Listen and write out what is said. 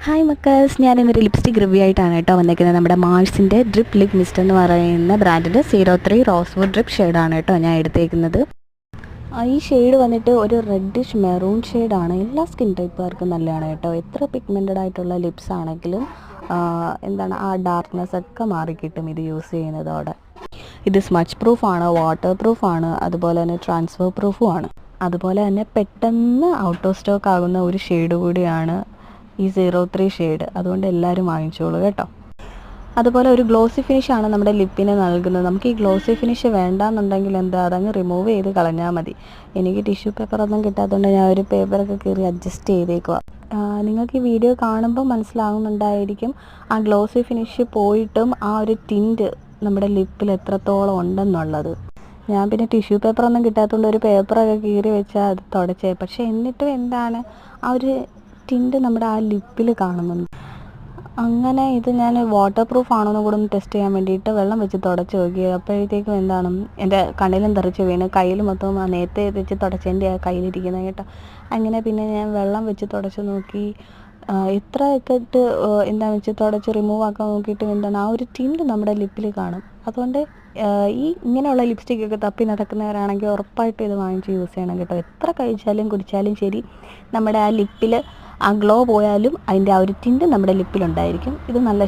Hi മക്കേഴ്സ്, ഞാനിന്നൊരു lipstick review ആയിട്ടാണ് കേട്ടോ വന്നിരിക്കുന്നത്. നമ്മുടെ മാഴ്സിൻ്റെ ഡ്രിപ്പ് ലിപ് മിസ്റ്റ് എന്ന് പറയുന്ന ബ്രാൻഡിൻ്റെ 03 റോസ്വുഡ് ഡ്രിപ്പ് ഷെയ്ഡാണ് കേട്ടോ ഞാൻ എടുത്തേക്കുന്നത്. ഈ ഷെയ്ഡ് വന്നിട്ട് ഒരു റെഡിഷ് മെറൂൺ ഷെയ്ഡാണ്. എല്ലാ സ്കിൻ ടൈപ്പുകാർക്കും നല്ലതാണ് കേട്ടോ. എത്ര പിഗ്മെൻറ്റഡ് ആയിട്ടുള്ള ലിപ്സ് ആണെങ്കിലും ആ ഡാർക്ക്നെസ് ഒക്കെ മാറിക്കിട്ടും ഇത് യൂസ് ചെയ്യുന്നതോടെ. ഇത് സ്മച്ച് പ്രൂഫാണ്, വാട്ടർ പ്രൂഫാണ്, അതുപോലെ തന്നെ ട്രാൻസ്ഫർ പ്രൂഫും ആണ്. അതുപോലെ തന്നെ പെട്ടെന്ന് ഔട്ട് ഓഫ് സ്റ്റോക്ക് ആകുന്ന ഒരു ഷെയ്ഡ് കൂടിയാണ് ഈ 03 ഷെയ്ഡ്. അതുകൊണ്ട് എല്ലാവരും വാങ്ങിച്ചോളൂ കേട്ടോ. അതുപോലെ ഒരു ഗ്ലോസി ഫിനിഷാണ് നമ്മുടെ ലിപ്പിന് നൽകുന്നത്. നമുക്ക് ഈ ഗ്ലോസി ഫിനിഷ് വേണ്ടാന്നുണ്ടെങ്കിൽ അതങ്ങ് റിമൂവ് ചെയ്ത് കളഞ്ഞാൽ മതി. എനിക്ക് ടിഷ്യൂ പേപ്പറൊന്നും കിട്ടാത്തതുകൊണ്ട് ഞാൻ ഒരു പേപ്പറൊക്കെ കീറി അഡ്ജസ്റ്റ് ചെയ്തേക്കുക. നിങ്ങൾക്ക് ഈ വീഡിയോ കാണുമ്പോൾ മനസ്സിലാകുന്നുണ്ടായിരിക്കും ആ ഗ്ലോസി ഫിനിഷ് പോയിട്ടും ആ ഒരു ടിൻറ്റ് നമ്മുടെ ലിപ്പിൽ എത്രത്തോളം ഉണ്ടെന്നുള്ളത്. ഞാൻ പിന്നെ ടിഷ്യൂ പേപ്പറൊന്നും കിട്ടാത്തതുകൊണ്ട് ഒരു പേപ്പറൊക്കെ കീറി വെച്ചാൽ അത് തുടച്ചേ. പക്ഷേ എന്നിട്ടും ആ ഒരു ടിൻറ്റ് നമ്മുടെ ആ ലിപ്പിൽ കാണുന്നുണ്ട്. അങ്ങനെ ഇത് ഞാൻ വാട്ടർ പ്രൂഫ് ആണോന്ന് കൂടെ ഒന്ന് ടെസ്റ്റ് ചെയ്യാൻ വേണ്ടിയിട്ട് വെള്ളം വെച്ച് തുടച്ച് നോക്കി. അപ്പോഴത്തേക്കും എൻ്റെ കണ്ണിലും തെറിച്ച് വീണ് കയ്യിൽ മൊത്തം നേരത്തെ വെച്ച് തുടച്ചതിൻ്റെ ആ കയ്യിലിരിക്കുന്നത് കേട്ടോ. അങ്ങനെ പിന്നെ ഞാൻ വെള്ളം വെച്ച് തുടച്ച് നോക്കി. എത്രയൊക്കെ ഇട്ട് വെച്ച് തുടച്ച് റിമൂവ് ആക്കാൻ നോക്കിയിട്ട് ആ ഒരു ടിൻറ്റ് നമ്മുടെ ലിപ്പിൽ കാണും. അതുകൊണ്ട് ഇങ്ങനെയുള്ള ലിപ്സ്റ്റിക്കൊക്കെ തപ്പി നടക്കുന്നവരാണെങ്കിൽ ഉറപ്പായിട്ടും ഇത് വാങ്ങിച്ച് യൂസ് ചെയ്യണം കേട്ടോ. എത്ര കഴിച്ചാലും കുടിച്ചാലും ശരി, നമ്മുടെ ആ ലിപ്പിൽ ആ ഗ്ലോ പോയാലും അതിൻ്റെ ആ ഒരു ടിൻറ്റ് നമ്മുടെ ലിപ്പിലുണ്ടായിരിക്കും. ഇത് നല്ല